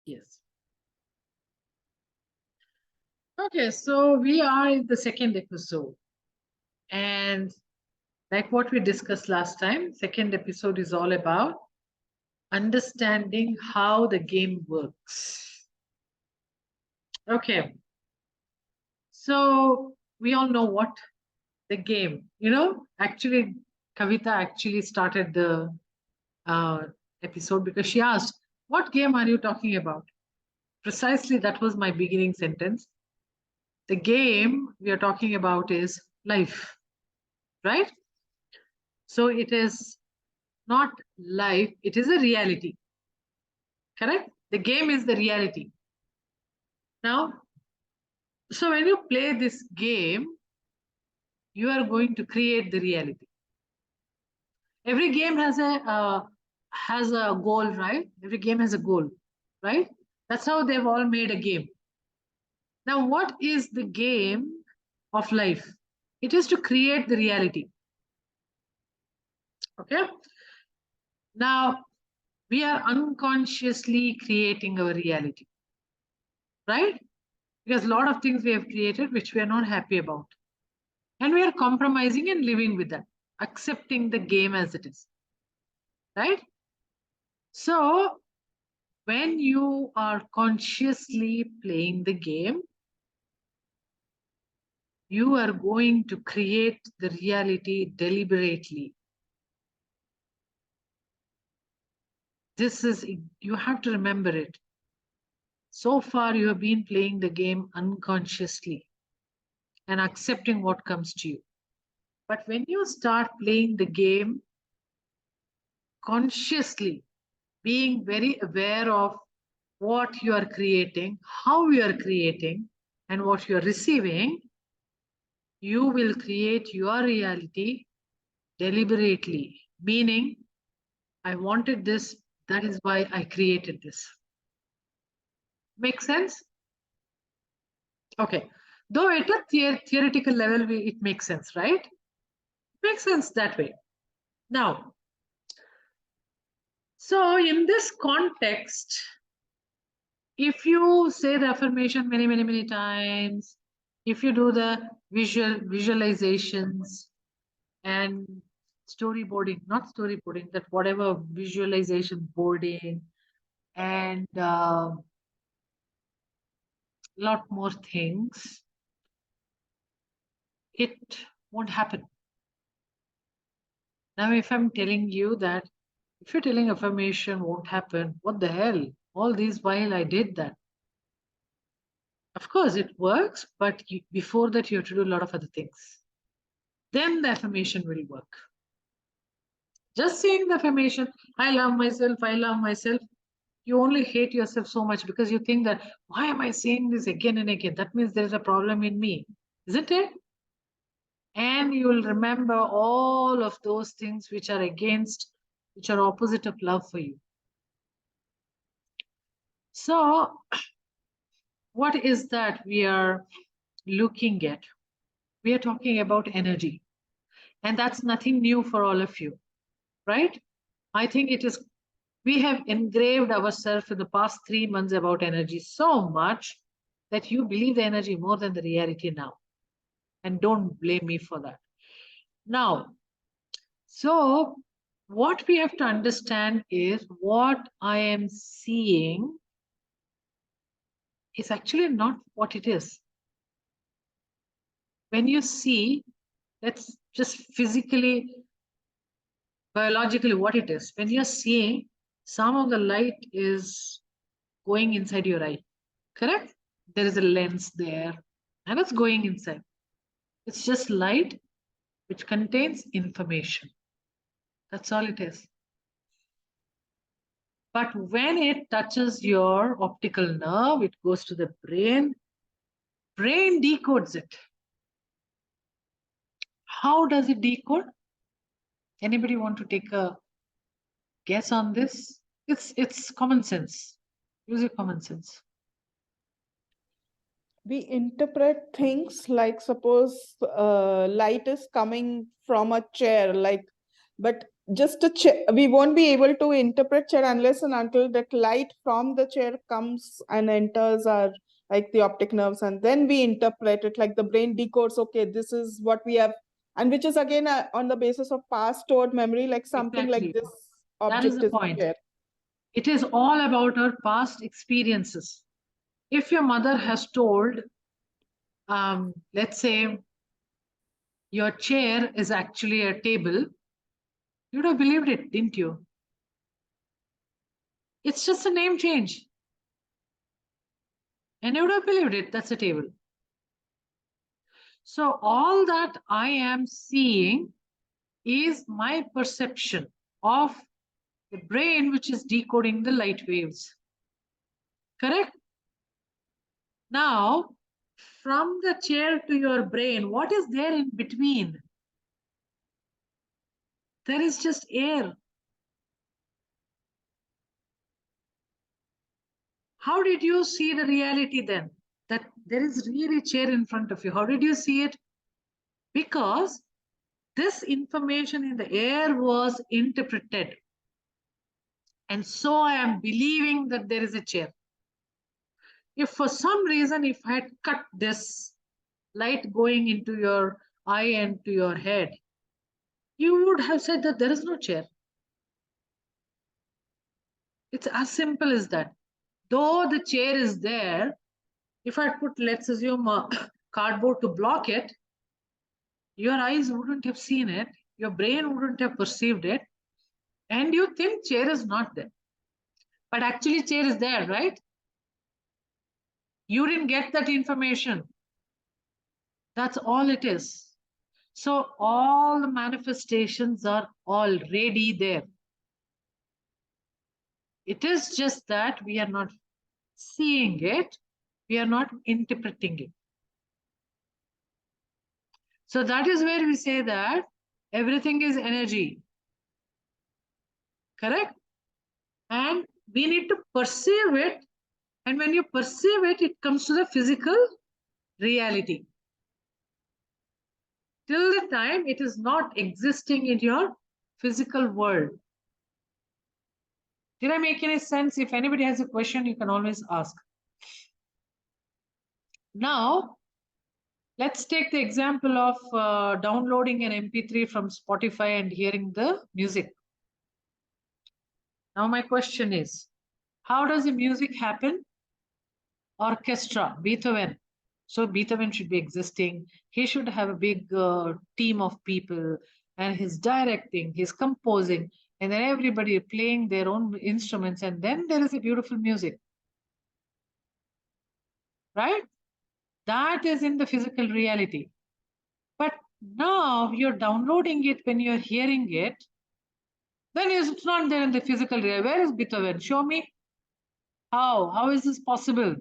Yes. Okay, so we are in the second episode. And like what we discussed last time, second episode is all about understanding how the game works. Okay, so we all know what the game, actually, Kavita actually started the uh, episode because she asked, what game are you talking about? Precisely, that was my beginning sentence. The game we are talking about is life, right? So it is not life, it is a reality, correct? The game is the reality. Now, so when you play this game, you are going to create the reality. Every game has a goal, right? Every game has a goal, right? That's how they've all made a game. Now, what is the game of life? It is to create the reality. Okay. Now, we are unconsciously creating our reality, right? Because a lot of things we have created which we are not happy about. And we are compromising and living with that, accepting the game as it is, right? So, when you are consciously playing the game, you are going to create the reality deliberately. This is, you have to remember it. So far, you have been playing the game unconsciously and accepting what comes to you. But when you start playing the game consciously, being very aware of what you are creating, how you are creating, and what you are receiving, you will create your reality deliberately. Meaning, I wanted this, that is why I created this. Make sense? Okay. Though at a theoretical level, it makes sense, right? Makes sense that way. Now, so in this context, if you say the affirmation many, many, many times, if you do the visualizations and storyboarding, not storyboarding, that whatever visualization boarding and lot more things, it won't happen. Now, if I'm telling you that, if you're telling affirmation won't happen, what the hell? All these while I did that. Of course, it works, but before that, you have to do a lot of other things. Then the affirmation will work. Just saying the affirmation, I love myself, you only hate yourself so much because you think that, why am I saying this again and again? That means there is a problem in me, isn't it? And you will remember all of those things which are against, which are opposite of love for you. So, what is that we are looking at? We are talking about energy. And that's nothing new for all of you, right? I think it is, we have engraved ourselves in the past 3 months about energy so much that you believe the energy more than the reality now. And don't blame me for that. Now, so what we have to understand is what I am seeing is actually not what it is. When you see, let's just physically, biologically what it is. When you're seeing, some of the light is going inside your eye, correct? There is a lens there and it's going inside. It's just light which contains information. That's all it is. But when it touches your optical nerve, it goes to the brain. Brain decodes it. How does it decode? Anybody want to take a guess on this? It's common sense. Use your common sense. We interpret things like, suppose light is coming from a chair, like, but just a chair. We won't be able to interpret chair unless and until that light from the chair comes and enters our like the optic nerves, and then we interpret it, like the brain decodes, okay, this is what we have, and which is again on the basis of past stored memory, like something like Exactly. this That is object the is a point. chair. It is all about our past experiences. If your mother has told, let's say, your chair is actually a table, you'd have believed it, didn't you? It's just a name change. And you would have believed it, that's a table. So all that I am seeing is my perception of the brain, which is decoding the light waves. Correct? Now, from the chair to your brain, what is there in between? There is just air. How did you see the reality then? That there is really a chair in front of you. How did you see it? Because this information in the air was interpreted. And so I am believing that there is a chair. If for some reason, if I had cut this light going into your eye and to your head, you would have said that there is no chair. It's as simple as that. Though the chair is there, if I put, let's assume, cardboard to block it, your eyes wouldn't have seen it, your brain wouldn't have perceived it, and you think chair is not there. But actually chair is there, right? You didn't get that information. That's all it is. So all the manifestations are already there. It is just that we are not seeing it, we are not interpreting it. So that is where we say that everything is energy. Correct? And we need to perceive it. And when you perceive it, it comes to the physical reality. Till the time it is not existing in your physical world. Did I make any sense? If anybody has a question, you can always ask. Now, let's take the example of downloading an MP3 from Spotify and hearing the music. Now, my question is, how does the music happen? Orchestra, Beethoven. So Beethoven should be existing. He should have a big team of people, and he's directing, he's composing, and then everybody playing their own instruments, and then there is a beautiful music. Right? That is in the physical reality. But now you're downloading it when you're hearing it, then it's not there in the physical reality. Where is Beethoven? Show me. How? How is this possible?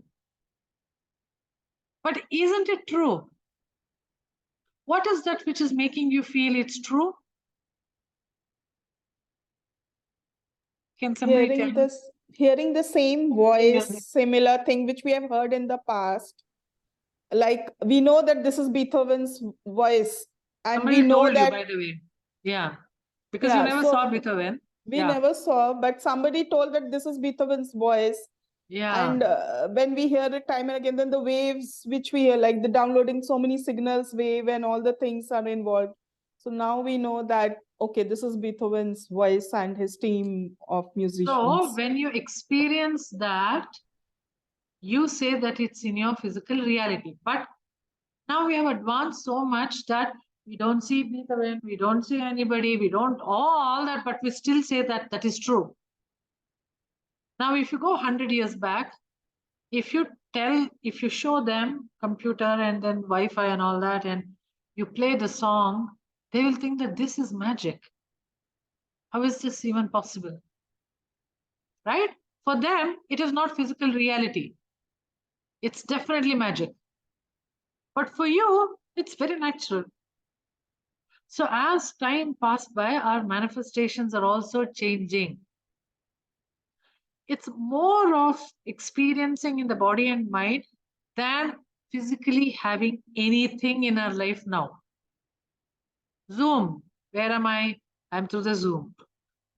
But isn't it true? What is that which is making you feel it's true? Can somebody tell me? Hearing the same voice, similar thing which we have heard in the past. Like we know that this is Beethoven's voice, and Somebody we know told that you, by the way. Yeah. Because yeah, you never so saw Beethoven. we Yeah. never saw, but somebody told that this is Beethoven's voice. Yeah. And when we hear it time and again, then the waves which we hear, like the downloading so many signals, wave, and all the things are involved. So now we know that, okay, this is Beethoven's voice and his team of musicians. So when you experience that, you say that it's in your physical reality. But now we have advanced so much that we don't see Beethoven, we don't see anybody, we don't all that, but we still say that that is true. Now, if you go 100 years back, if you show them computer and then Wi-Fi and all that, and you play the song, they will think that this is magic. How is this even possible? Right? For them, it is not physical reality. It's definitely magic. But for you, it's very natural. So as time passes by, our manifestations are also changing. It's more of experiencing in the body and mind than physically having anything in our life now. Zoom, where am I? I'm through the Zoom.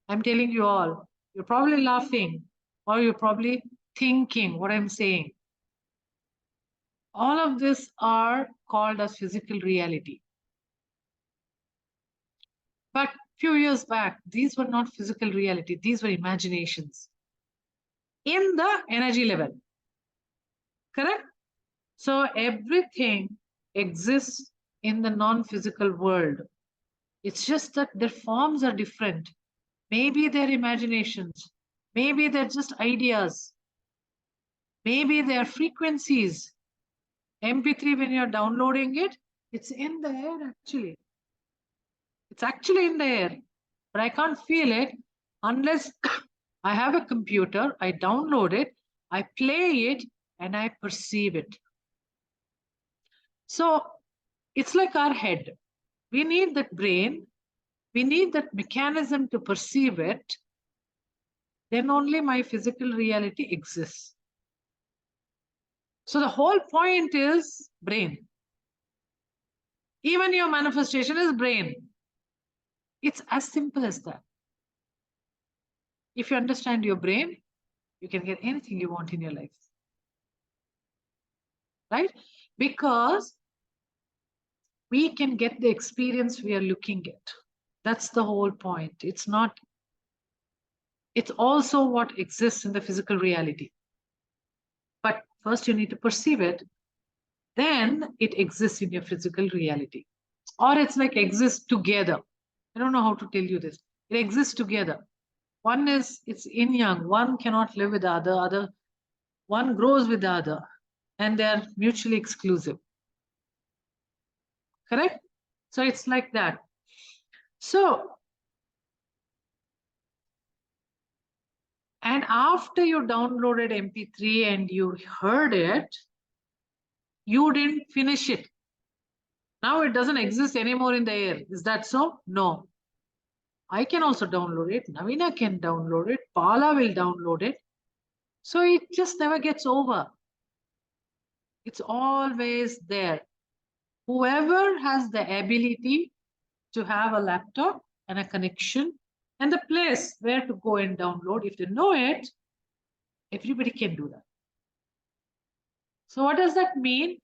I'm telling you all, you're probably laughing or you're probably thinking what I'm saying. All of this are called as physical reality. But few years back, these were not physical reality. These were imaginations in the energy level. Correct? So everything exists in the non-physical world. It's just that their forms are different. Maybe they're imaginations. Maybe they're just ideas. Maybe they're frequencies. MP3, when you're downloading it, it's in the air actually. It's actually in the air. But I can't feel it unless I have a computer, I download it, I play it, and I perceive it. So it's like our head. We need that brain. We need that mechanism to perceive it. Then only my physical reality exists. So the whole point is brain. Even your manifestation is brain. It's as simple as that. If you understand your brain, you can get anything you want in your life. Right? Because we can get the experience we are looking at. That's the whole point. It's not, it's also what exists in the physical reality. But first you need to perceive it, then it exists in your physical reality. Or it's like exists together. I don't know how to tell you this. It exists together. One is, it's yin yang. One cannot live with the other. One grows with the other. And they're mutually exclusive. Correct? So it's like that. So, and after you downloaded MP3 and you heard it, you didn't finish it. Now it doesn't exist anymore in the air. Is that so? No. I can also download it. Navina can download it. Pala will download it. So it just never gets over. It's always there. Whoever has the ability to have a laptop and a connection and the place where to go and download, if they know it, everybody can do that. So what does that mean?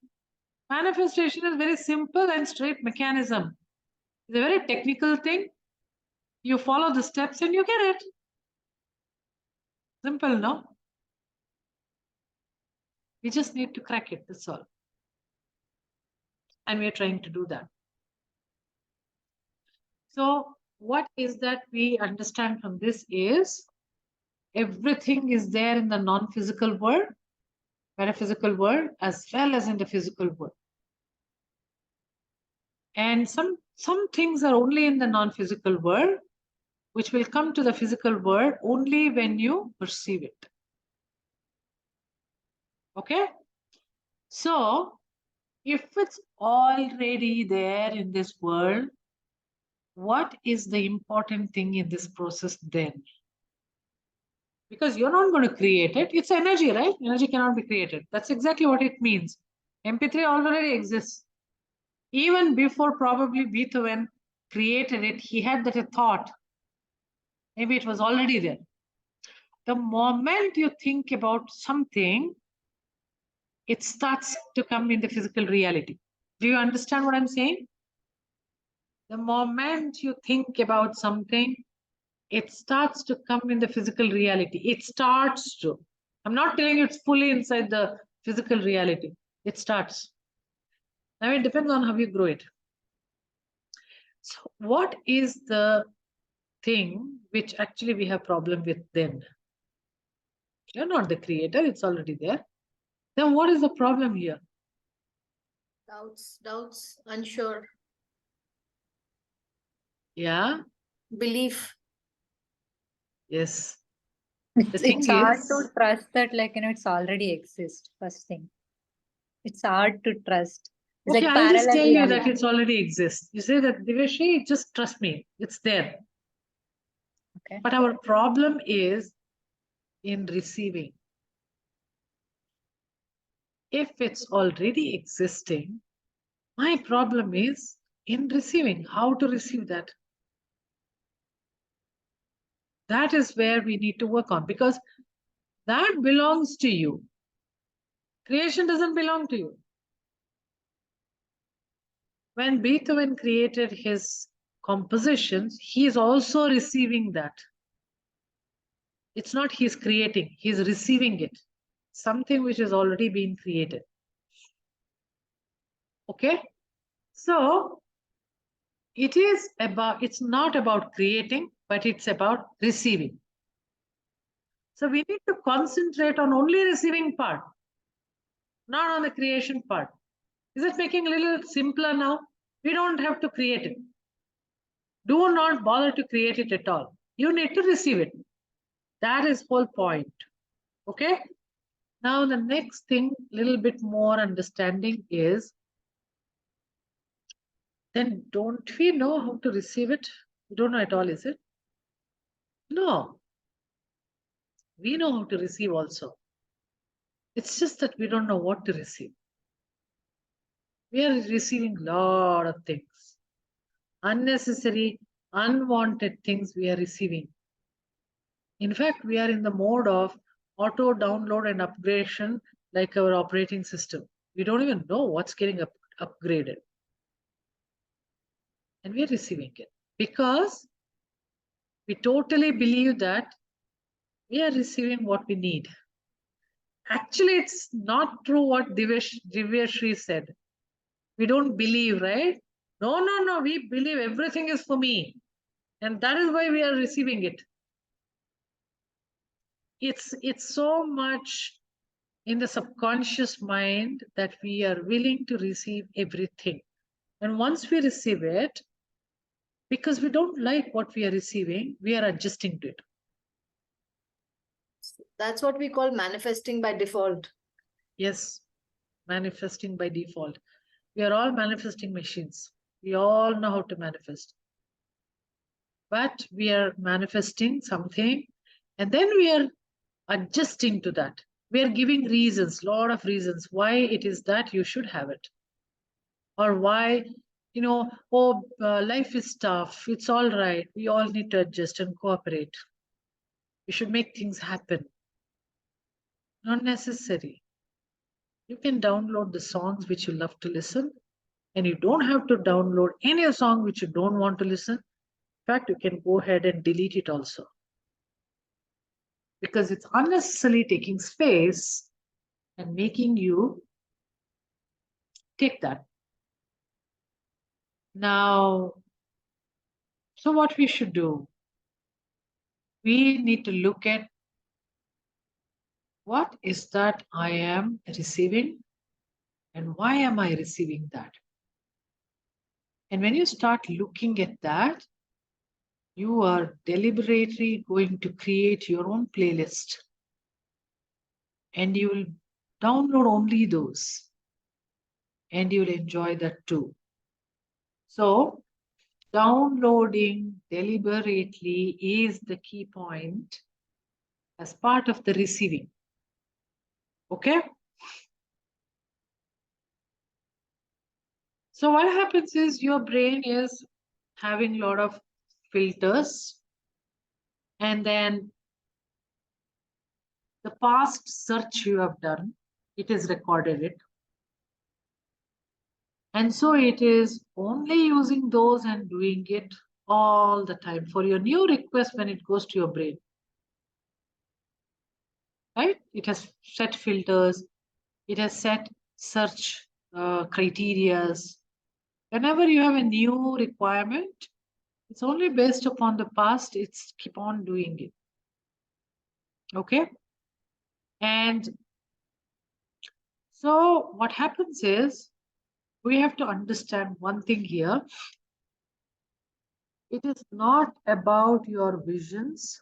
Manifestation is very simple and straight mechanism. It's a very technical thing. You follow the steps and you get it. Simple, no? We just need to crack it, that's all. And we're trying to do that. So what is that we understand from this is everything is there in the non-physical world, metaphysical world, as well as in the physical world. And some things are only in the non-physical world, which will come to the physical world only when you perceive it. Okay? So if it's already there in this world, what is the important thing in this process then? Because you're not going to create it. It's energy, right? Energy cannot be created. That's exactly what it means. MP3 already exists. Even before probably Beethoven created it, he had that a thought. Maybe it was already there. The moment you think about something, it starts to come in the physical reality. Do you understand what I'm saying? The moment you think about something, it starts to come in the physical reality. It starts to. I'm not telling you it's fully inside the physical reality. It starts. Now it depends on how you grow it. So what is the thing which actually we have problem with then? You're not the creator, it's already there. Then what is the problem here? Doubts, unsure. Yeah. Belief. Yes. It's hard is, to trust that, like, it's already exists. First thing, it's hard to trust. It's okay, like I'll just parallel tell you that reality. it's already exists. You say that, Diveshi, just trust me, it's there. Okay. But our problem is in receiving. If it's already existing, my problem is in receiving. How to receive that? That is where we need to work on, because that belongs to you. Creation doesn't belong to you. When Beethoven created his compositions, he is also receiving that. It's not he's creating, he's receiving it. Something which has already been created. Okay? So it's not about creating, but it's about receiving. So we need to concentrate on only receiving part, not on the creation part. Is it making a little simpler now? We don't have to create it. Do not bother to create it at all. You need to receive it. That is whole point. Okay? Now the next thing, little bit more understanding is, then don't we know how to receive it? We don't know at all, is it? No. We know how to receive also. It's just that we don't know what to receive. We are receiving a lot of things. Unnecessary, unwanted things we are receiving. In fact, we are in the mode of auto download and upgradation like our operating system. We don't even know what's getting upgraded. And we are receiving it because we totally believe that we are receiving what we need. Actually, it's not true what Divyashri said. We don't believe, right? No, we believe everything is for me. And that is why we are receiving it. It's so much in the subconscious mind that we are willing to receive everything. And once we receive it, because we don't like what we are receiving, we are adjusting to it. That's what we call manifesting by default. Yes, manifesting by default. We are all manifesting machines. We all know how to manifest. But we are manifesting something, and then we are adjusting to that. We are giving reasons, lot of reasons why it is that you should have it. Or why, life is tough. It's all right. We all need to adjust and cooperate. We should make things happen. Not necessary. You can download the songs which you love to listen, and you don't have to download any song which you don't want to listen. In fact, you can go ahead and delete it also, because it's unnecessarily taking space and making you take that. Now, so what we should do? We need to look at what is that I am receiving and why am I receiving that? And when you start looking at that, you are deliberately going to create your own playlist, and you will download only those, and you will enjoy that too. So downloading deliberately is the key point as part of the receiving. Okay? So what happens is your brain is having a lot of filters, and then the past search you have done, it is recorded it. And so it is only using those and doing it all the time for your new request when it goes to your brain. Right? It has set filters. It has set search criterias. Whenever you have a new requirement, it's only based upon the past. It's keep on doing it. Okay? And so what happens is, we have to understand one thing here. It is not about your visions.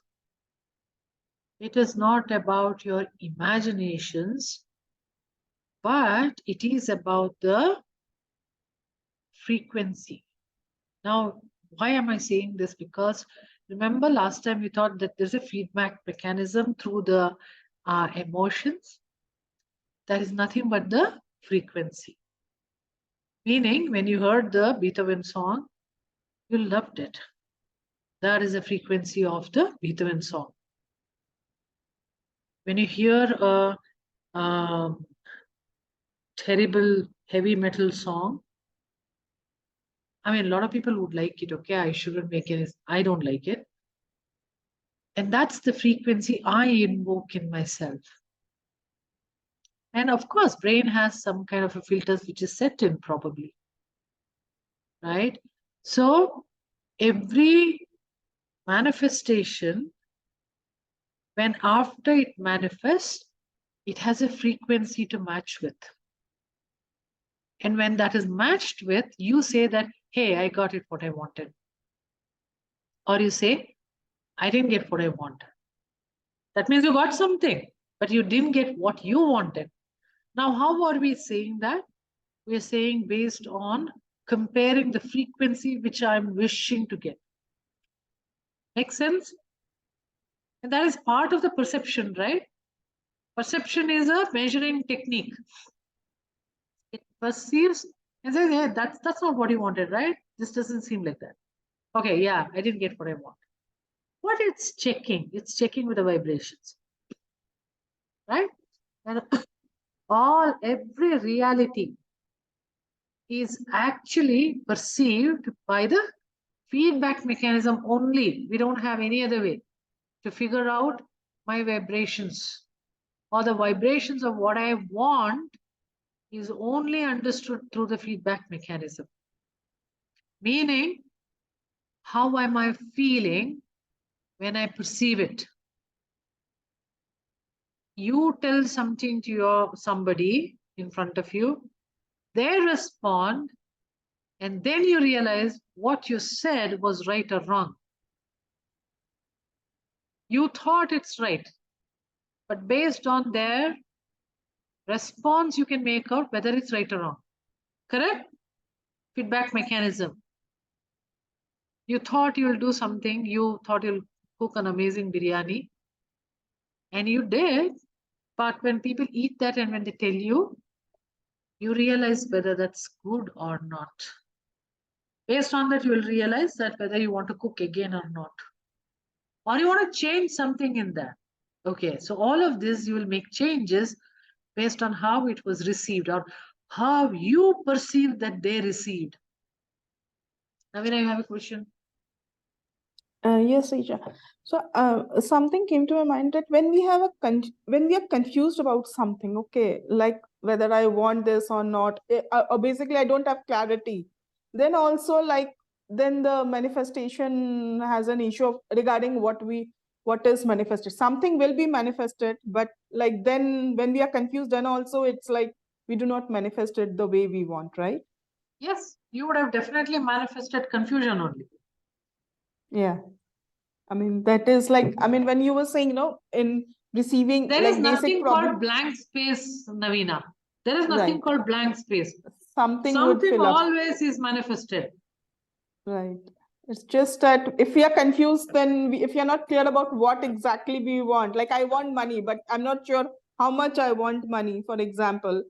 It is not about your imaginations, but it is about the frequency. Now, why am I saying this? Because remember last time we thought that there's a feedback mechanism through the emotions. That is nothing but the frequency. Meaning, when you heard the Beethoven song, you loved it. That is the frequency of the Beethoven song. When you hear a terrible heavy metal song, I mean, a lot of people would like it. Okay, I shouldn't make any. I don't like it, and that's the frequency I invoke in myself. And of course, brain has some kind of a filters which is set in probably, right? So every manifestation, when after it manifests, it has a frequency to match with. And when that is matched with, you say that, hey, I got it what I wanted. Or you say, I didn't get what I wanted. That means you got something, but you didn't get what you wanted. Now, how are we saying that? We're saying based on comparing the frequency which I'm wishing to get. Make sense? And that is part of the perception, right? Perception is a measuring technique. It perceives and says, hey, that's not what you wanted, right? This doesn't seem like that. Okay, yeah, I didn't get what I want. What it's checking with the vibrations, right? And every reality is actually perceived by the feedback mechanism only. We don't have any other way to figure out my vibrations or the vibrations of what I want is only understood through the feedback mechanism. Meaning, how am I feeling when I perceive it? You tell something to somebody in front of you, they respond, and then you realize what you said was right or wrong. You thought it's right, but based on their response, you can make out whether it's right or wrong. Correct? Feedback mechanism. You thought you'll do something, you thought you'll cook an amazing biryani, and you did, but when people eat that and when they tell you, you realize whether that's good or not. Based on that, you will realize that whether you want to cook again or not. Or you want to change something in that. Okay, so all of this, you will make changes based on how it was received or how you perceive that they received. Navina, you have a question? Yes, Isha. So something came to my mind that when we have when we are confused about something, okay, like whether I want this or not, or basically I don't have clarity, then also then the manifestation has an issue of regarding what is manifested. Something will be manifested, but like then when we are confused, then also it's like we do not manifest it the way we want, right? Yes, you would have definitely manifested confusion only. Yeah. I mean, that is like, I mean, when you were saying, in receiving There like is basic nothing problem, called blank space, Navina. There is nothing right? called blank space. Something would Something fill up, always is manifested. right? It's just that if we are confused, then if you're not clear about what exactly we want, like I want money, but I'm not sure how much I want money, for example,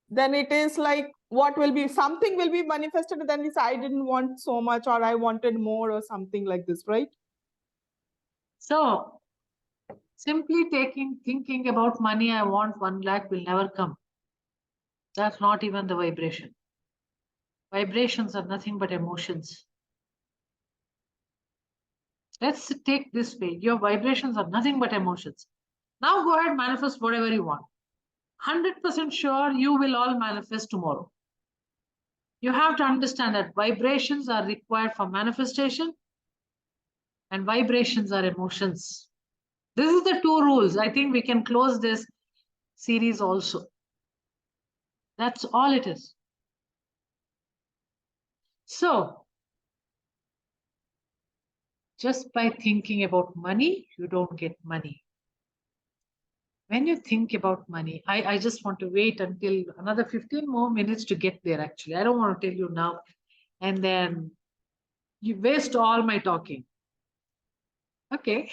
then it is like something will be manifested, and then we say, I didn't want so much, or I wanted more, or something like this, right? So simply thinking about money, I want 1 lakh will never come. That's not even the vibration. Vibrations are nothing but emotions. Let's take this way. Your vibrations are nothing but emotions. Now go ahead, manifest whatever you want. 100% sure you will all manifest tomorrow. You have to understand that vibrations are required for manifestation and vibrations are emotions. This is the 2 rules. I think we can close this series also. That's all it is. So, just by thinking about money, you don't get money. When you think about money, I just want to wait until another 15 more minutes to get there, actually. I don't want to tell you now. And then you waste all my talking. Okay.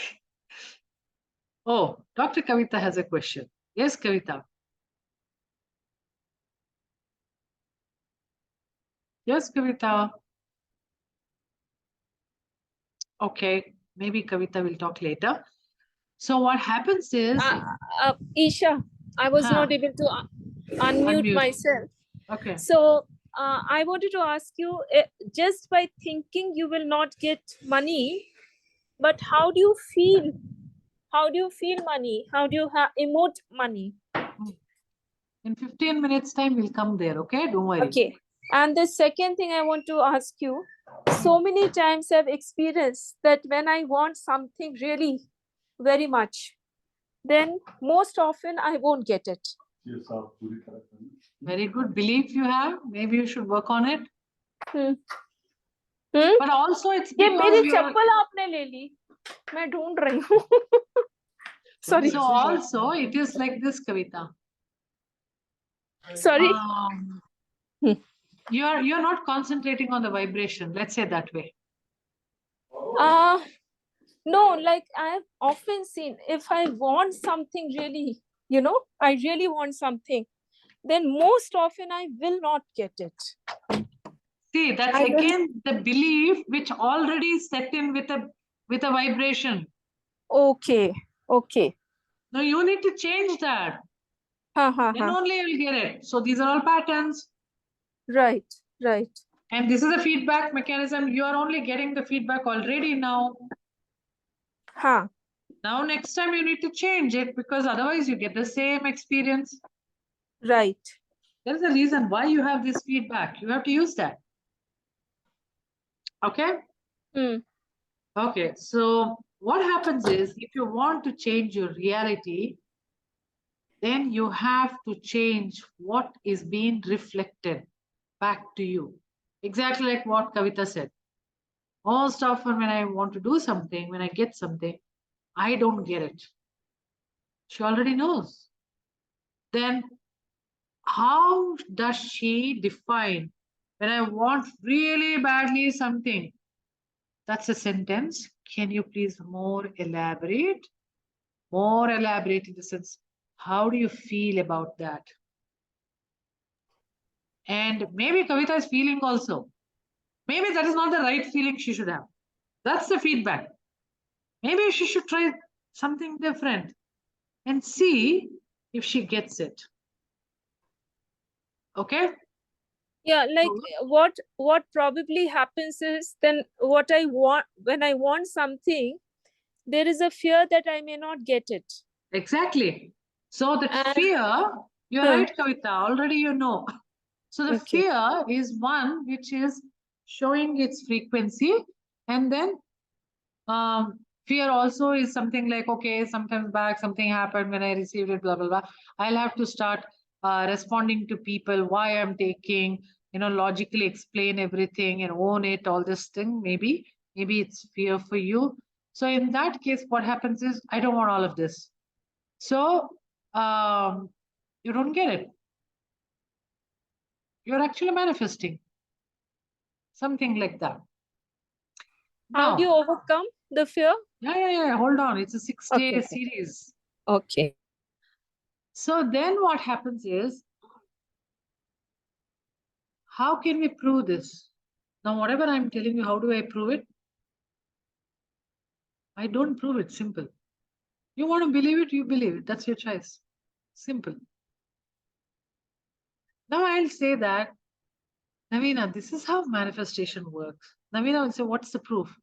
Oh, Dr. Kavita has a question. Yes, Kavita. Yes, Kavita. Okay, maybe Kavita will talk later. So what happens is, Isha, I was Huh. not able to unmute Unmute. myself. Okay. So I wanted to ask you, just by thinking you will not get money, but how do you feel? How do you feel money? How do you emote money? In 15 minutes time, we'll come there. Okay, don't worry. Okay. And the second thing I want to ask you, so many times I've experienced that when I want something really very much, then most often I won't get it. Very good belief you have. Maybe you should work on it. Hmm. But also it's ये because मेरी you are, चप्पल आपने ले ली मैं ढूंढ रही हूँ sorry so also it is like this, Kavita. sorry Hmm. You're not concentrating on the vibration. Let's say that way. no, like I've often seen if I want something really, I really want something, then most often I will not get it. See, that's I will- again the belief which already set in with a vibration. Okay. Now you need to change that. Then only you'll get it. So these are all patterns. Right. And this is a feedback mechanism. You are only getting the feedback already now. Now next time you need to change it because otherwise you get the same experience. Right. There is a reason why you have this feedback. You have to use that. Okay? Okay, so what happens is if you want to change your reality, then you have to change what is being reflected back to you. Exactly like what Kavita said. Most often when I want to do something, when I get something, I don't get it. She already knows. Then how does she define when I want really badly something? That's a sentence. Can you please more elaborate? More elaborate in the sense, how do you feel about that? And maybe Kavita is feeling also. Maybe that is not the right feeling she should have. That's the feedback. Maybe she should try something different and see if she gets it. Okay? Yeah, like what probably happens is then what I want when I want something, there is a fear that I may not get it. Exactly. So the And- fear, you're right, Kavita, already you know. So the Okay. fear is one which is showing its frequency, and then fear also is something like, okay, sometimes back something happened when I received it, blah, blah, blah. I'll have to start responding to people, why I'm taking, logically explain everything and own it, all this thing. Maybe it's fear for you. So in that case, what happens is, I don't want all of this. So you don't get it. You're actually manifesting. Something like that. How do you overcome the fear? Yeah. Hold on. It's a 6-day Okay. series. Okay. So then what happens is, how can we prove this? Now, whatever I'm telling you, how do I prove it? I don't prove it. Simple. You want to believe it, you believe it. That's your choice. Simple. Now I'll say that, Navina, this is how manifestation works. Navina will say, what's the proof?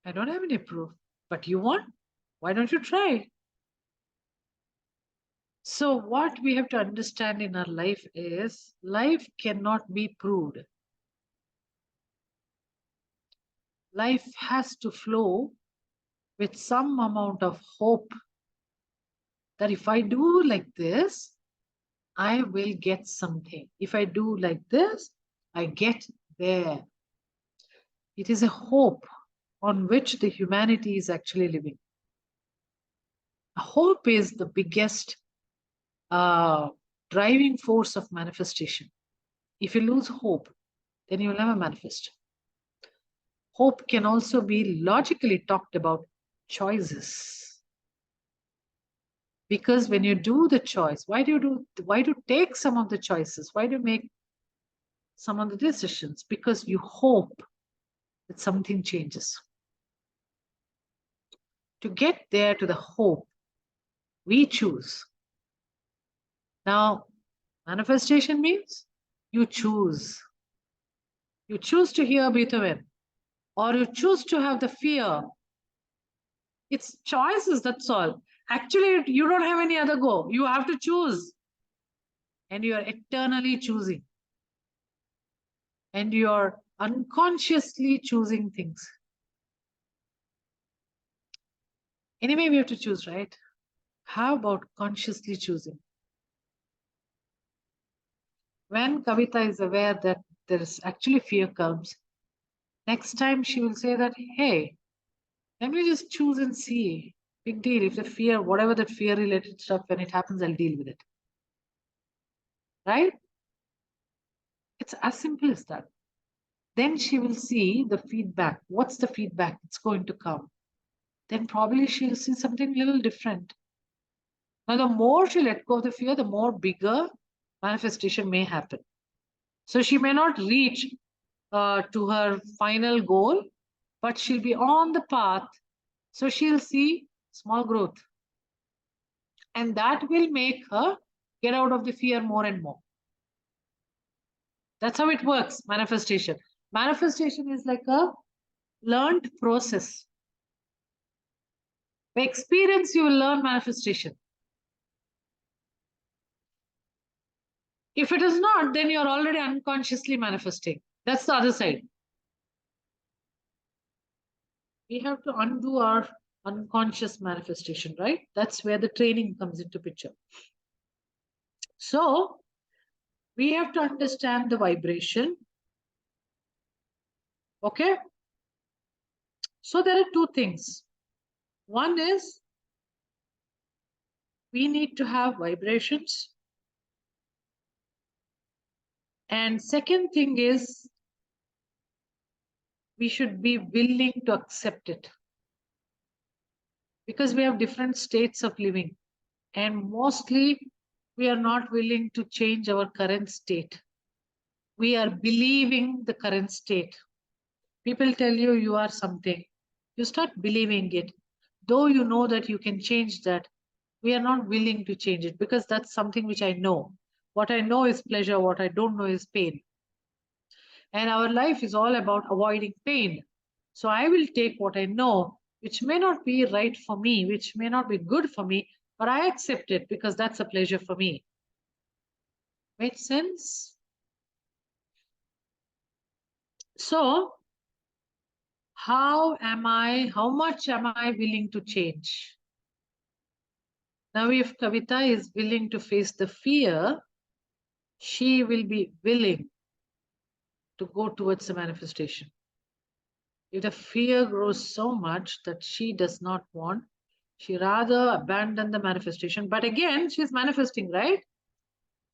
I don't have any proof. But you want? Why don't you try? So what we have to understand in our life is, life cannot be proved. Life has to flow with some amount of hope that if I do like this, I will get something. If I do like this, I get there. It is a hope on which the humanity is actually living. Hope is the biggest driving force of manifestation. If you lose hope, then you will never manifest. Hope can also be logically talked about choices. Because when you do the choice, why do you take some of the choices? Why do you make some of the decisions? Because you hope that something changes. To get there to the hope, we choose. Now, manifestation means you choose. You choose to hear Beethoven, or you choose to have the fear. It's choices, that's all. Actually, you don't have any other go. You have to choose. And you are eternally choosing. And you are unconsciously choosing things. Anyway, we have to choose, right? How about consciously choosing? When Kavita is aware that there is actually fear comes, next time she will say that, hey, let me just choose and see. Big deal. If the fear, whatever that fear related stuff, when it happens, I'll deal with it. Right? It's as simple as that. Then she will see the feedback. What's the feedback that's going to come? Then probably she'll see something a little different. Now, the more she let go of the fear, the more bigger manifestation may happen. So she may not reach to her final goal, but she'll be on the path. So she'll see small growth. And that will make her get out of the fear more and more. That's how it works, manifestation. Manifestation is like a learned process. By experience, you will learn manifestation. If it is not, then you're already unconsciously manifesting. That's the other side. We have to undo our unconscious manifestation, right? That's where the training comes into picture. So we have to understand the vibration. Okay? So there are two things. One is we need to have vibrations. And second thing is we should be willing to accept it. Because we have different states of living. And mostly we are not willing to change our current state. We are believing the current state. People tell you you are something. You start believing it. Though you know that you can change that, we are not willing to change it because that's something which I know. What I know is pleasure. What I don't know is pain. And our life is all about avoiding pain. So I will take what I know, which may not be right for me, which may not be good for me, but I accept it because that's a pleasure for me. Make sense? So how much am I willing to change? Now, if Kavita is willing to face the fear, she will be willing to go towards the manifestation. If the fear grows so much that she does not want, she rather abandon the manifestation. But again, she's manifesting, right?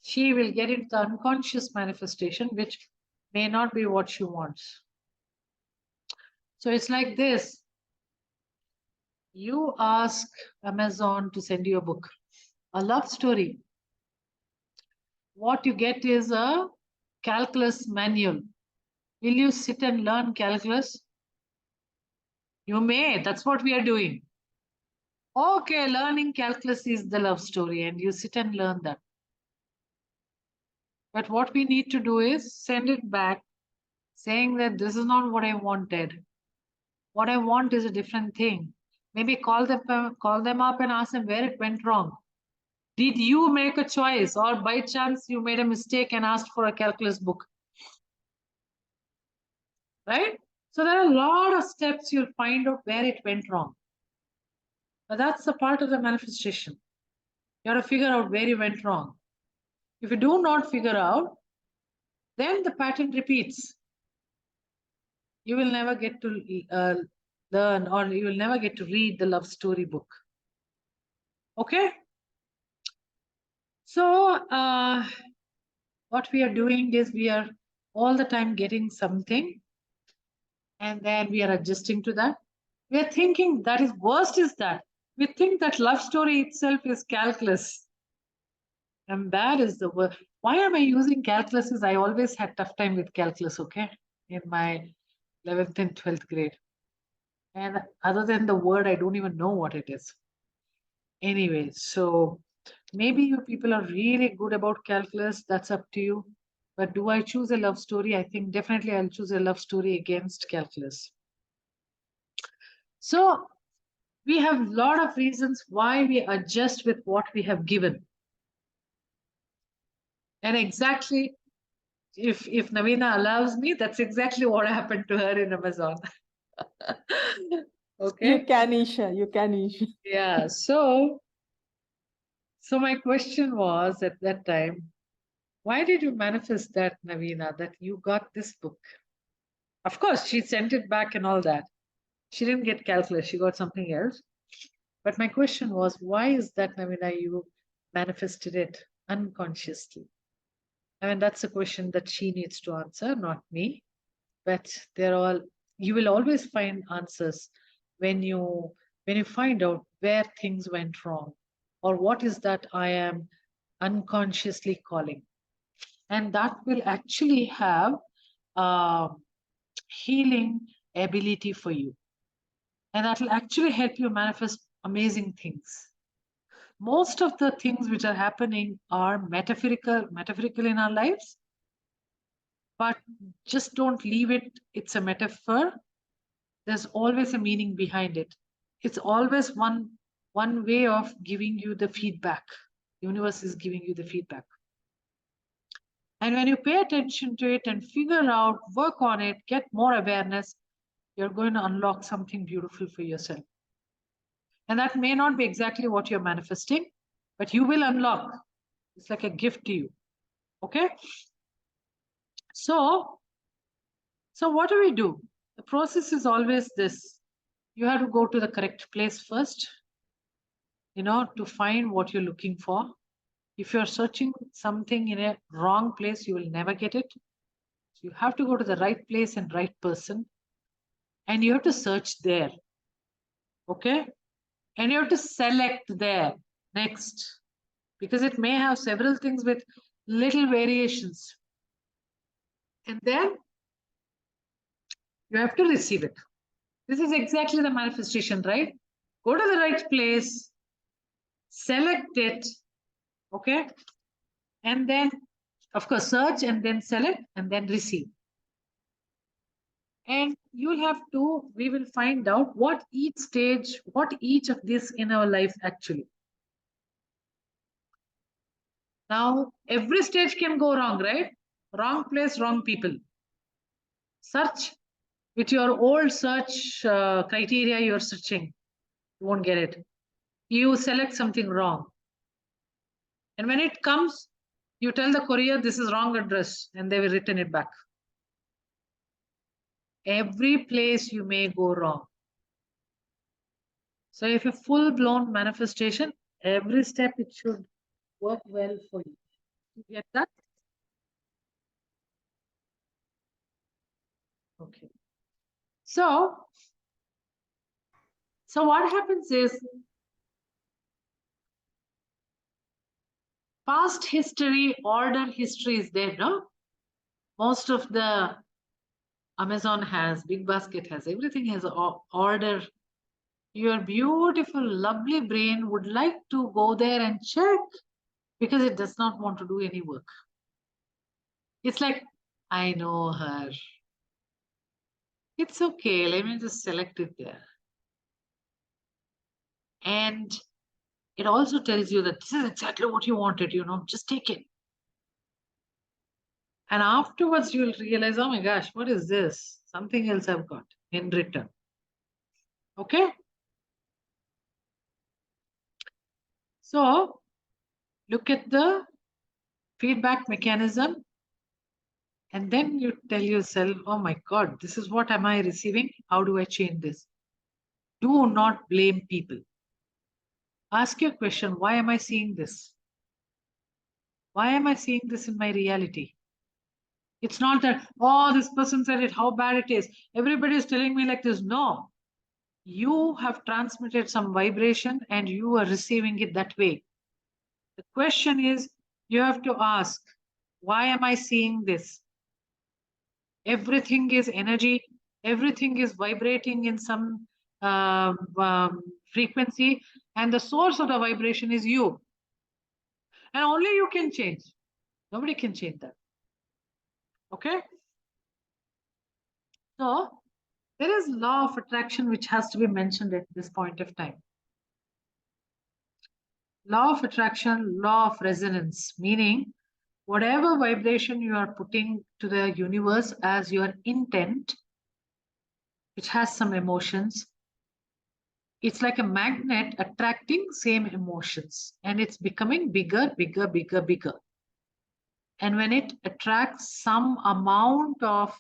She will get into the unconscious manifestation, which may not be what she wants. So it's like this. You ask Amazon to send you a book, a love story. What you get is a calculus manual. Will you sit and learn calculus? You may. That's what we are doing. Okay, learning calculus is the love story, and you sit and learn that. But what we need to do is send it back, saying that this is not what I wanted. What I want is a different thing. Maybe call them up and ask them where it went wrong. Did you make a choice, or by chance you made a mistake and asked for a calculus book? Right? So there are a lot of steps you'll find out where it went wrong. But that's the part of the manifestation. You have to figure out where you went wrong. If you do not figure out, then the pattern repeats. You will never get to learn, or you will never get to read the love story book. Okay? So what we are doing is we are all the time getting something, and then we are adjusting to that. We are thinking that is worst is that we think that love story itself is calculus. And that is the word. Why am I using calculus? Is I always had tough time with calculus, okay? In my 11th and 12th grade. And other than the word, I don't even know what it is. Anyway, so maybe you people are really good about calculus. That's up to you. But do I choose a love story? I think definitely I'll choose a love story against calculus. So we have a lot of reasons why we adjust with what we have given. And exactly, if Navina allows me, that's exactly what happened to her in Amazon. Okay. You can, Isha. You can, Isha. Yeah. So my question was at that time, why did you manifest that, Navina, that you got this book? Of course, she sent it back and all that. She didn't get calculus, she got something else. But my question was, why is that, Navina, you manifested it unconsciously? I mean, that's a question that she needs to answer, not me. But you will always find answers when you find out where things went wrong, or what is that I am unconsciously calling. And that will actually have healing ability for you. And that will actually help you manifest amazing things. Most of the things which are happening are metaphorical in our lives, but just don't leave it's a metaphor. There's always a meaning behind it. It's always one way of giving you the feedback. Universe is giving you the feedback. And when you pay attention to it and figure out, work on it, get more awareness, you're going to unlock something beautiful for yourself. And that may not be exactly what you're manifesting, but you will unlock. It's like a gift to you. Okay? So what do we do? The process is always this. You have to go to the correct place first, to find what you're looking for. If you're searching something in a wrong place, you will never get it. So you have to go to the right place and right person, and you have to search there. Okay? And you have to select there next, because it may have several things with little variations. And then you have to receive it. This is exactly the manifestation, right? Go to the right place, select it, okay? And then, of course, search and then select and then receive. And we will find out what each of this in our life actually. Now, every stage can go wrong, right? Wrong place, wrong people. Search with your old search criteria you're searching. You won't get it. You select something wrong. And when it comes, you tell the courier, this is wrong address, and they will return it back. Every place you may go wrong. So if a full-blown manifestation, every step it should work well for you. You get that? Okay. So what happens is, past history, order history is there, no? Most of the Amazon has, Big Basket has, everything has order. Your beautiful, lovely brain would like to go there and check because it does not want to do any work. It's like, I know her. It's okay, let me just select it there. And it also tells you that this is exactly what you wanted, just take it. And afterwards, you'll realize, oh my gosh, what is this? Something else I've got in return. Okay? So, look at the feedback mechanism. And then you tell yourself, oh my God, this is what am I receiving? How do I change this? Do not blame people. Ask your question, why am I seeing this? Why am I seeing this in my reality? It's not that, oh, this person said it, how bad it is. Everybody is telling me like this. No. You have transmitted some vibration and you are receiving it that way. The question is, you have to ask, why am I seeing this? Everything is energy. Everything is vibrating in some frequency, and the source of the vibration is you. And only you can change. Nobody can change that. Okay? So there is law of attraction which has to be mentioned at this point of time. Law of attraction, law of resonance, meaning whatever vibration you are putting to the universe as your intent, which has some emotions, it's like a magnet attracting same emotions, and it's becoming bigger, bigger, bigger, bigger. And when it attracts some amount of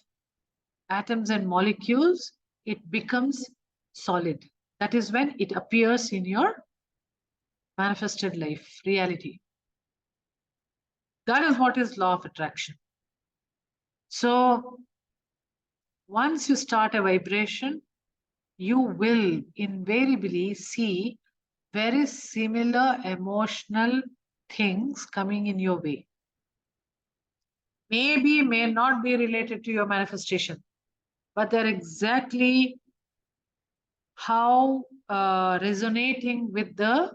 atoms and molecules, it becomes solid. That is when it appears in your manifested life, reality. That is what is law of attraction. So once you start a vibration, you will invariably see very similar emotional things coming in your way. Maybe, may not be related to your manifestation, but they're exactly how resonating with the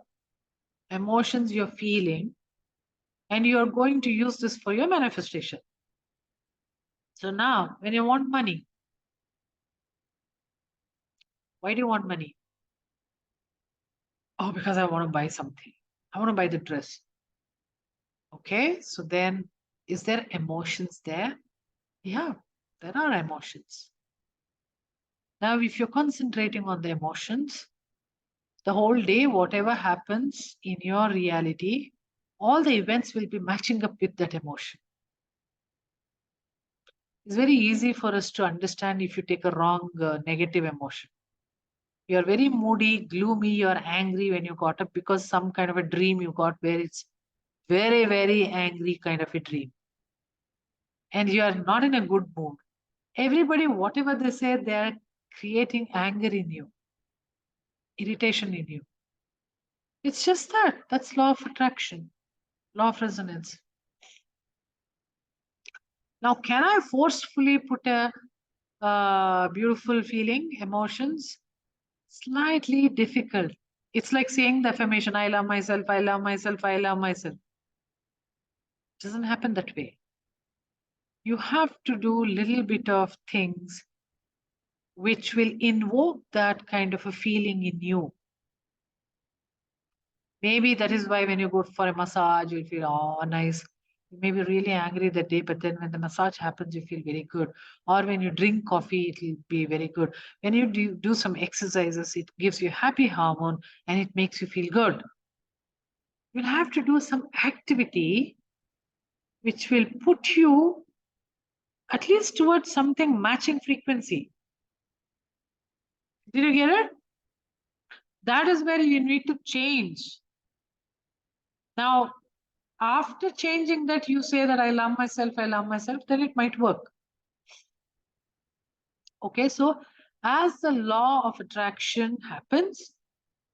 emotions you're feeling, and you're going to use this for your manifestation. So now, when you want money, why do you want money? Oh, because I want to buy something. I want to buy the dress. Okay, so then is there emotions there? Yeah, there are emotions. Now, if you're concentrating on the emotions, the whole day, whatever happens in your reality, all the events will be matching up with that emotion. It's very easy for us to understand if you take a wrong negative emotion. You're very moody, gloomy, you're angry when you got up because some kind of a dream you got where it's very, very angry kind of a dream. And you are not in a good mood. Everybody, whatever they say, they are creating anger in you, irritation in you. It's just that. That's law of attraction, law of resonance. Now, can I forcefully put a beautiful feeling, emotions? Slightly difficult. It's like saying the affirmation, I love myself, I love myself, I love myself. It doesn't happen that way. You have to do a little bit of things which will invoke that kind of a feeling in you. Maybe that is why when you go for a massage, you'll feel, oh, nice. You may be really angry that day, but then when the massage happens, you feel very good. Or when you drink coffee, it will be very good. When you do some exercises, it gives you happy hormone and it makes you feel good. You'll have to do some activity which will put you at least towards something matching frequency. Did you get it? That is where you need to change. Now, after changing that, you say that I love myself, then it might work. Okay, so as the law of attraction happens,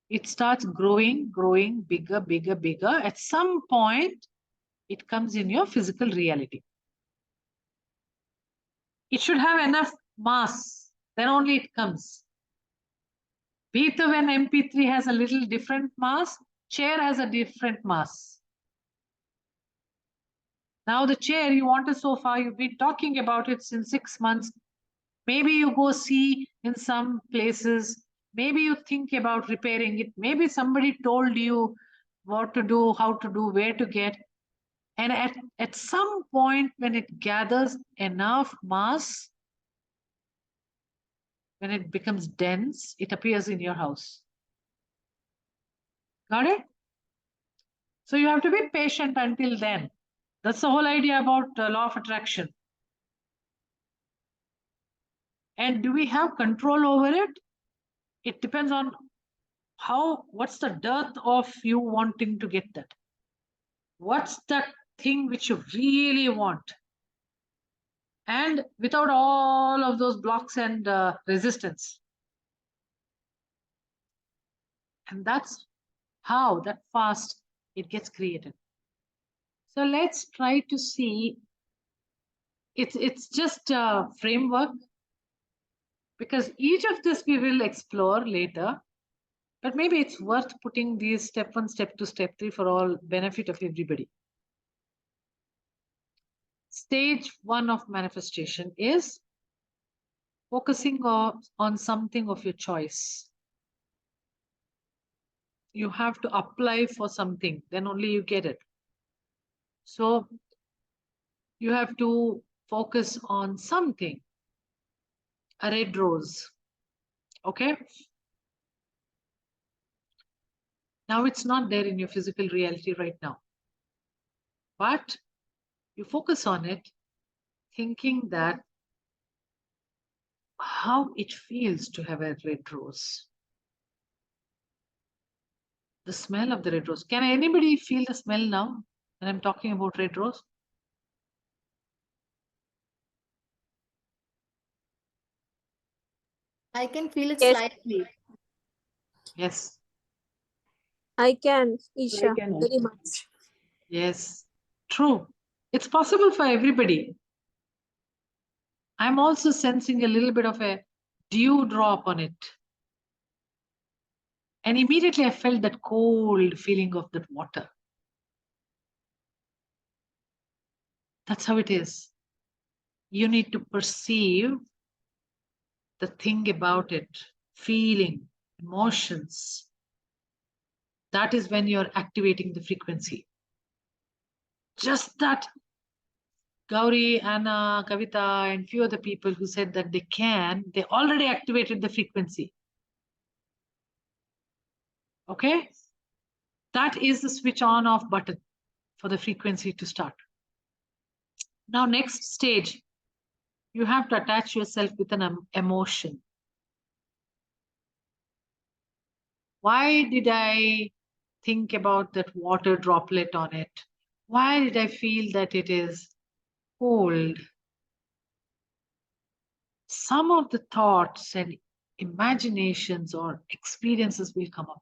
it starts growing, growing, bigger, bigger, bigger. At some point, it comes in your physical reality. It should have enough mass, then only it comes. Beethoven MP3 has a little different mass, chair has a different mass. Now the chair, you want a sofa, you've been talking about it since 6 months. Maybe you go see in some places, maybe you think about repairing it. Maybe somebody told you what to do, how to do, where to get. And at some point when it gathers enough mass, when it becomes dense, it appears in your house. Got it? So you have to be patient until then. That's the whole idea about law of attraction. And do we have control over it? It depends on what's the dearth of you wanting to get that. What's that thing which you really want? And without all of those blocks and resistance. And that's how that fast it gets created. So let's try to see. It's just a framework. because each of this we will explore later, but maybe it's worth putting these step 1, step 2, step 3 for all benefit of everybody. Stage 1 of manifestation is focusing on something of your choice. You have to apply for something, then only you get it. So you have to focus on something. A red rose. Okay. Now it's not there in your physical reality right now. But you focus on it, thinking that how it feels to have a red rose. The smell of the red rose. Can anybody feel the smell now when I'm talking about red rose? I can feel it Yes. slightly. Yes. I can, Isha, can very also. much. Yes. True. It's possible for everybody. I'm also sensing a little bit of a dew drop on it. And immediately I felt that cold feeling of that water. That's how it is. You need to perceive the thing about it, feeling, emotions. That is when you're activating the frequency. Just that Gauri, Anna, Kavita, and few other people who said that they already activated the frequency. Okay? That is the switch on off button for the frequency to start. Now, next stage, you have to attach yourself with an emotion. Why did I think about that water droplet on it? Why did I feel that it is cold? Some of the thoughts and imaginations or experiences will come up.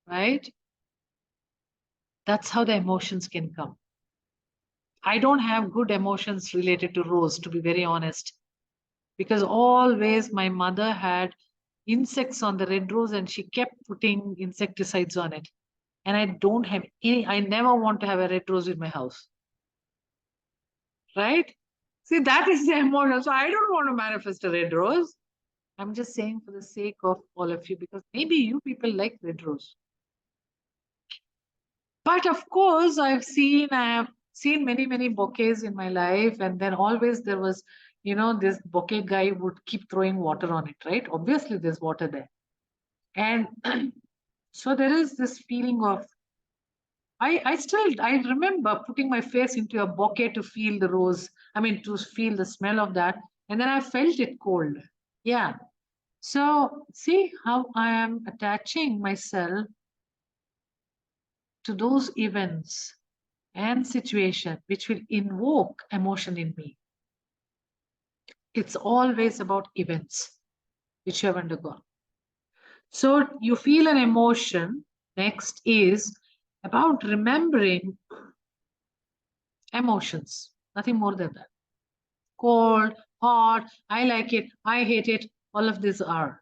Right? That's how the emotions can come. I don't have good emotions related to rose, to be very honest, because always my mother had insects on the red rose and she kept putting insecticides on it. And I don't have any, I never want to have a red rose in my house. Right? See, that is the emotion. So I don't want to manifest a red rose. I'm just saying for the sake of all of you, because maybe you people like red rose. But of course, I have seen many, many bouquets in my life. And then always there was, this bouquet guy would keep throwing water on it, right? Obviously, there's water there. And so there is this feeling of, I remember putting my face into a bouquet to feel the rose. To feel the smell of that. And then I felt it cold. Yeah. So see how I am attaching myself to those events and situation which will invoke emotion in me. It's always about events which you have undergone. So you feel an emotion. Next is about remembering emotions, nothing more than that. Cold, hot, I like it, I hate it, all of these are.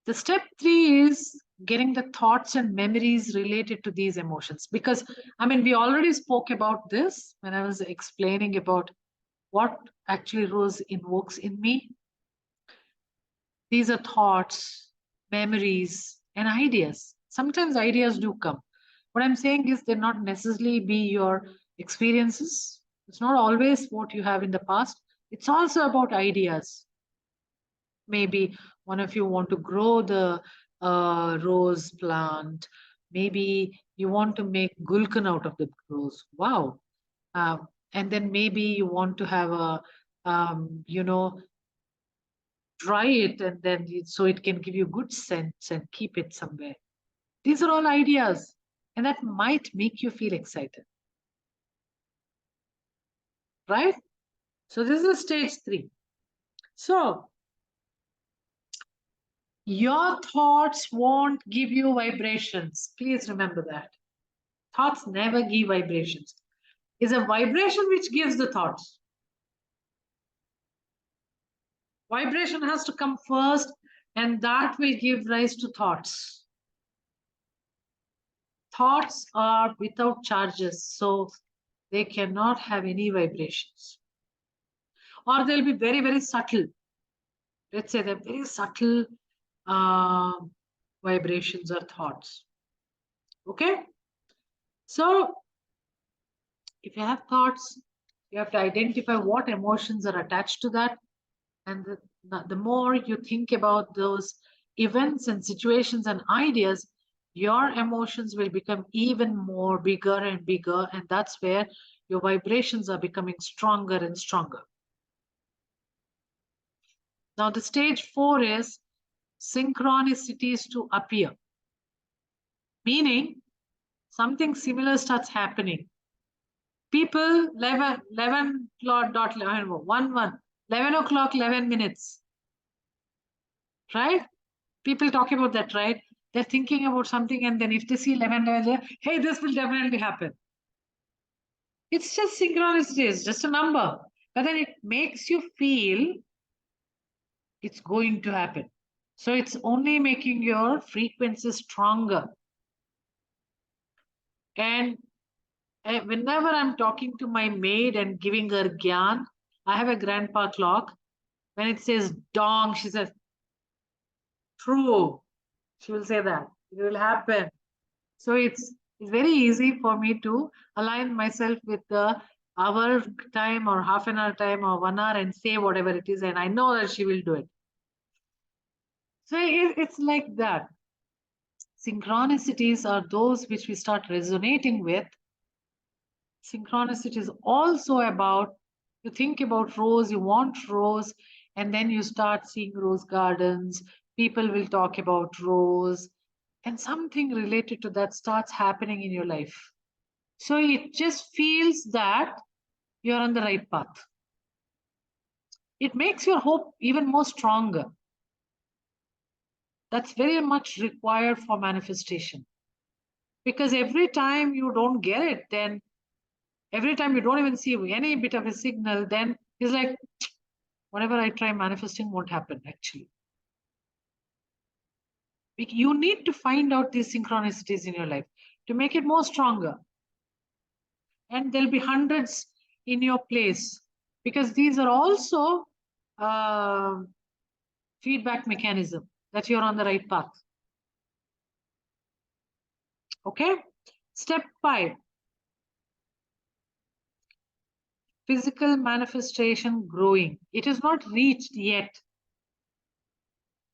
The step 3 is getting the thoughts and memories related to these emotions. Because, we already spoke about this when I was explaining about what actually rose invokes in me. These are thoughts, memories, and ideas. Sometimes ideas do come. What I'm saying is they're not necessarily be your experiences. It's not always what you have in the past. It's also about ideas. Maybe one of you want to grow the rose plant. Maybe you want to make gulkan out of the rose. Wow. And then maybe you want to have a, dry it and then so it can give you good scents and keep it somewhere. These are all ideas and that might make you feel excited. Right? So this is stage 3. So your thoughts won't give you vibrations. Please remember that. Thoughts never give vibrations. It's a vibration which gives the thoughts. Vibration has to come first, and that will give rise to thoughts. Thoughts are without charges, so they cannot have any vibrations. Or they'll be very, very subtle. Let's say they're very subtle vibrations or thoughts. Okay? So, if you have thoughts, you have to identify what emotions are attached to that. And the more you think about those events and situations and ideas, your emotions will become even more bigger and bigger. And that's where your vibrations are becoming stronger and stronger. Now, the stage 4 is synchronicities to appear, meaning something similar starts happening. People 11 o'clock 11 minutes, right? People talk about that, right? They're thinking about something, and then if they see 11, hey, this will definitely happen. It's just synchronicity, it's just a number, but then it makes you feel it's going to happen. So it's only making your frequency stronger. And whenever I'm talking to my maid and giving her gyan, I have a grandpa clock. When it says dong, she says, true. She will say that. It will happen. So it's very easy for me to align myself with the hour time or half an hour time or 1 hour and say whatever it is. And I know that she will do it. So it's like that. Synchronicities are those which we start resonating with. Synchronicity is also about, you think about rose, you want rose, and then you start seeing rose gardens. People will talk about rose, and something related to that starts happening in your life. So it just feels that you're on the right path. It makes your hope even more stronger. That's very much required for manifestation. Because every time you don't get it, then every time you don't even see any bit of a signal, then it's like, whatever I try manifesting won't happen actually. You need to find out these synchronicities in your life to make it more stronger. And there'll be hundreds in your place, because these are also feedback mechanism that you're on the right path. Okay. Step 5. Physical manifestation growing. It is not reached yet,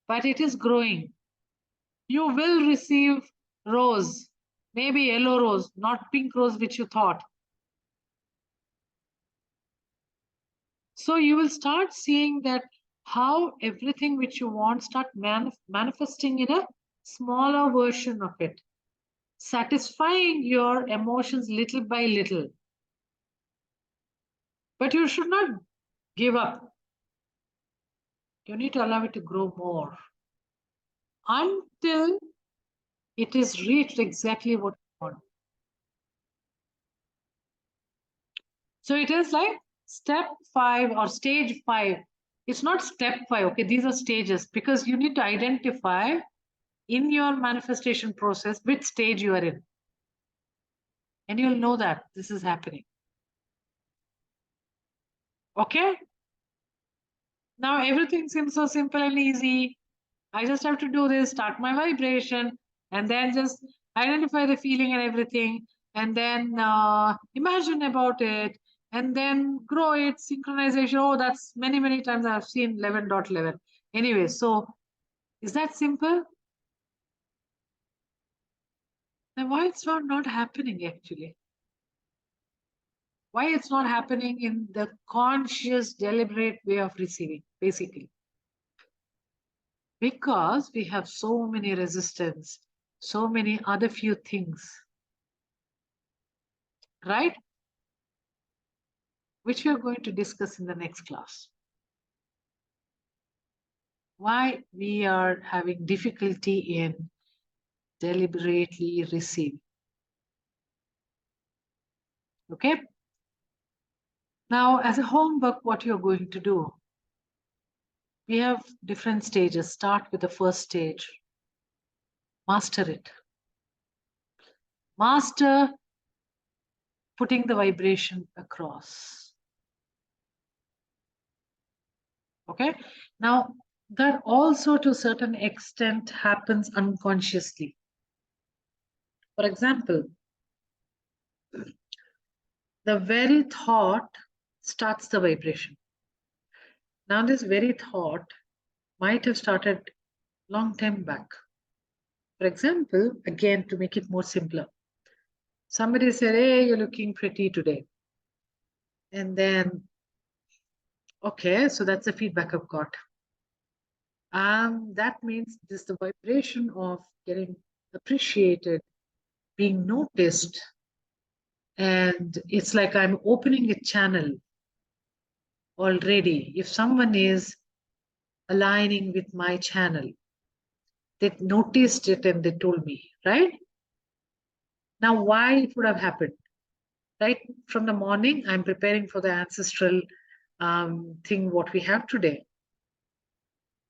but it is growing. You will receive rose, maybe yellow rose, not pink rose which you thought. So you will start seeing that how everything which you want start manifesting in a smaller version of it, satisfying your emotions little by little. But you should not give up. You need to allow it to grow more until it is reached exactly what you want. So it is like step 5 or stage 5. It's not step 5. Okay, these are stages, because you need to identify in your manifestation process which stage you are in. And you'll know that this is happening. Okay? Now everything seems so simple and easy. I just have to do this, start my vibration, and then just identify the feeling and everything, and then imagine about it, and then grow it, synchronization. Oh, that's many, many times I've seen 11.11. Anyway, so is that simple? Then why it's not happening actually? Why it's not happening in the conscious, deliberate way of receiving, basically? Because we have so many resistance, so many other few things, right? Which we are going to discuss in the next class. Why we are having difficulty in deliberately receiving. Okay? Now, as a homework, what you're going to do, We have different stages. Start with the first stage. Master it. Master putting the vibration across. Okay. Now, that also to a certain extent happens unconsciously. For example, the very thought starts the vibration. Now, this very thought might have started long time back. For example, again, to make it more simpler, somebody said, hey, you're looking pretty today. And then, okay, so that's the feedback I've got. That means this the vibration of getting appreciated, being noticed. And it's like I'm opening a channel already. If someone is aligning with my channel, they noticed it and they told me, right? Now, why it would have happened? Right from the morning, I'm preparing for the ancestral thing, what we have today.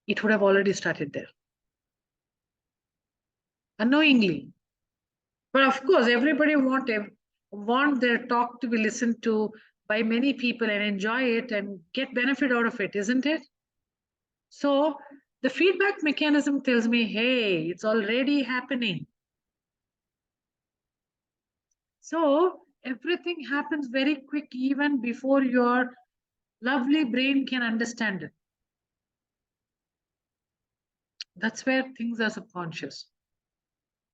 It would have already started there. Unknowingly. But of course, everybody want their talk to be listened to by many people and enjoy it and get benefit out of it, isn't it? So the feedback mechanism tells me, hey, it's already happening. So everything happens very quick, even before your lovely brain can understand it. That's where things are subconscious.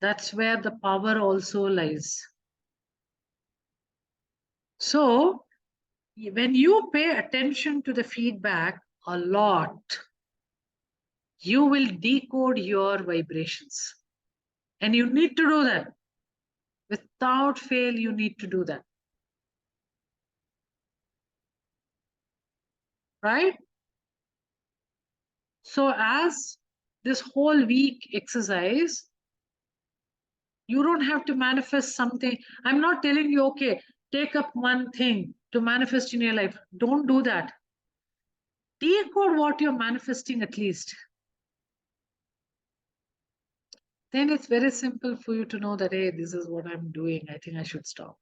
That's where the power also lies. So when you pay attention to the feedback a lot, you will decode your vibrations. And you need to do that. Without fail, you need to do that. Right? So as this whole week exercise, you don't have to manifest something. I'm not telling you, okay, take up one thing to manifest in your life. Don't do that. Decode what you're manifesting at least. Then it's very simple for you to know that, hey, this is what I'm doing. I think I should stop.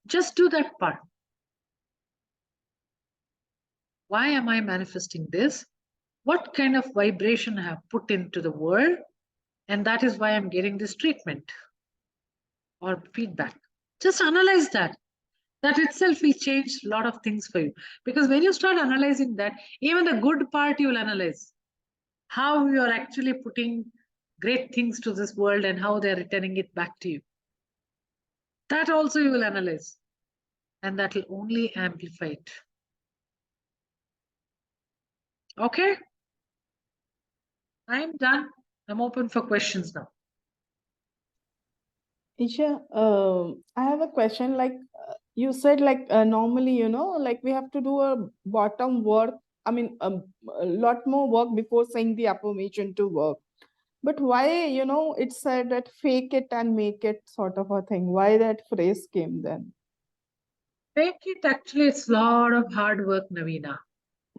Just do that part. Why am I manifesting this? What kind of vibration I have put into the world? And that is why I'm getting this treatment or feedback. Just analyze that. That itself will change a lot of things for you. Because when you start analyzing that, even the good part you will analyze. How you are actually putting great things to this world and how they're returning it back to you. That also you will analyze. And that will only amplify it. Okay? I'm done. I'm open for questions now. Isha, I have a question. Like you said, like normally, like we have to do a bottom work. I mean, a lot more work before saying the affirmation to work. But why, it said that fake it and make it sort of a thing. Why that phrase came then? Fake it, actually, it's a lot of hard work, Navina,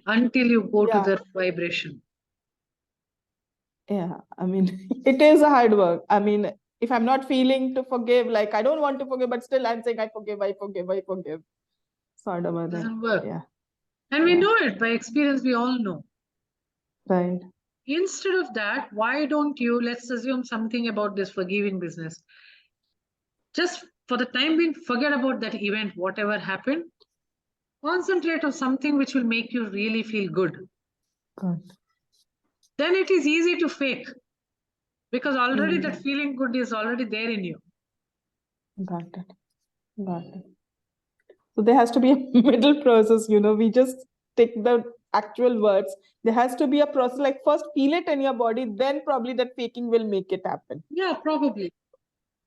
until you go to Yeah. the vibration. Yeah, I mean, it is a hard work. I mean, if I'm not feeling to forgive, like I don't want to forgive, but still I'm saying I forgive, I forgive, I forgive. Sort of a It thing. doesn't work. Yeah, And we Yeah. know it by experience, we all know. right. Instead of that, why don't you, let's assume something about this forgiving business. Just for the time being, forget about that event, whatever happened. Concentrate on something which will make you really feel good. Good. Then it is easy to fake. Because already that Mm. feeling good is already there in you. Got it. Got it. So there has to be a middle process, we just take the actual words. There has to be a process, like first feel it in your body, then probably that faking will make it happen. Yeah, probably.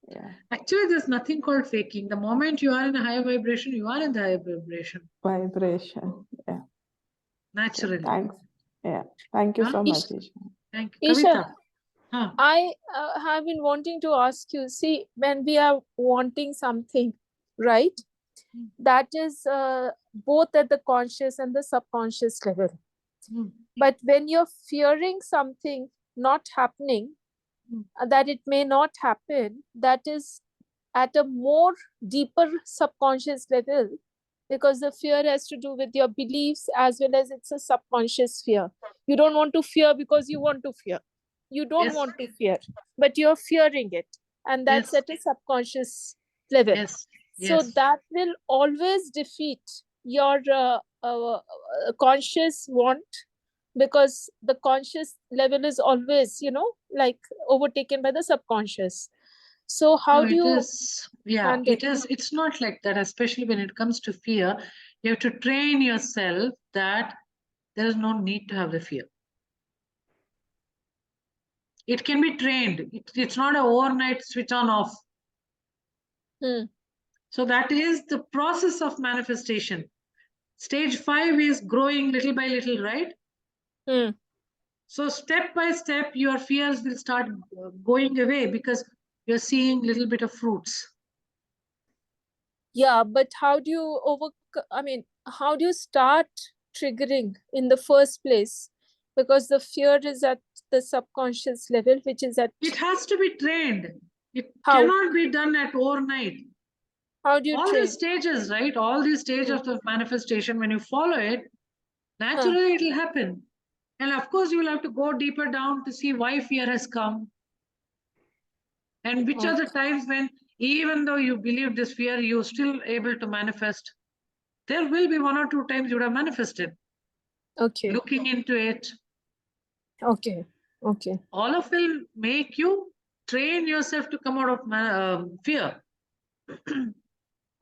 Yeah. Actually, there's nothing called faking. The moment you are in a higher vibration, you are in the higher vibration. Vibration. Yeah. Naturally. Thanks. Yeah. Thank you Huh? so much, Isha. Thank you. Isha, Kavita. Huh. I have been wanting to ask you, see, when we are wanting something, right? Mm. that is both at the conscious and the subconscious level. Mm. But when you're fearing something not happening, Mm. that it may not happen, that is at a more deeper subconscious level, because the fear has to do with your beliefs as well as it's a subconscious fear. You don't want to fear because you want to fear. You don't Yes. want to fear, but you're fearing it. And that's Yes. at a subconscious level. Yes. So Yes. that will always defeat your conscious want, because the conscious level is always, like overtaken by the subconscious. So how No, do it you is, yeah, handle? it is, it's not like that, especially when it comes to fear. You have to train yourself that there is no need to have the fear. It can be trained. It's not an overnight switch on off. Hmm. So that is the process of manifestation. Stage 5 is growing little by little, right? Hmm. So step by step, your fears will start going away because you're seeing little bit of fruits. Yeah, but how do you how do you start triggering in the first place? Because the fear is at the subconscious level, which is at It has to be trained. It how? cannot be done at overnight. How do you All train? these stages, right? All these stages of manifestation, when you follow it, naturally it'll happen. And of course, you will have to go deeper down to see why fear has come. And which are the times when, even though you believe this fear, you're still able to manifest. There will be 1 or 2 times you would have manifested. Okay. Looking into it, Okay. Okay. all of will make you train yourself to come out of fear.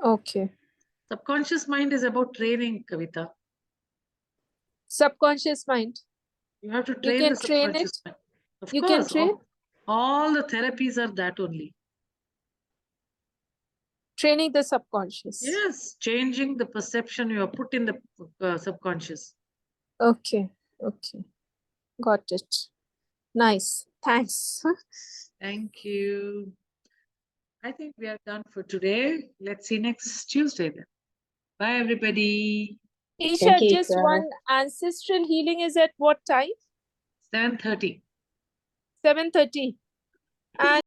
Okay. Subconscious mind is about training, Kavita. Subconscious mind. You have to You train can the train subconscious it. mind. Of You can course, train. all the therapies are that only. Training the subconscious. Yes, changing the perception you have put in the subconscious. Okay. Okay. Got it. Nice. Thanks. Thank you. I think we are done for today. Let's see next Tuesday then. Bye, everybody. Isha, you, just Isha. one ancestral healing is at what time? 7:30. 7:30. And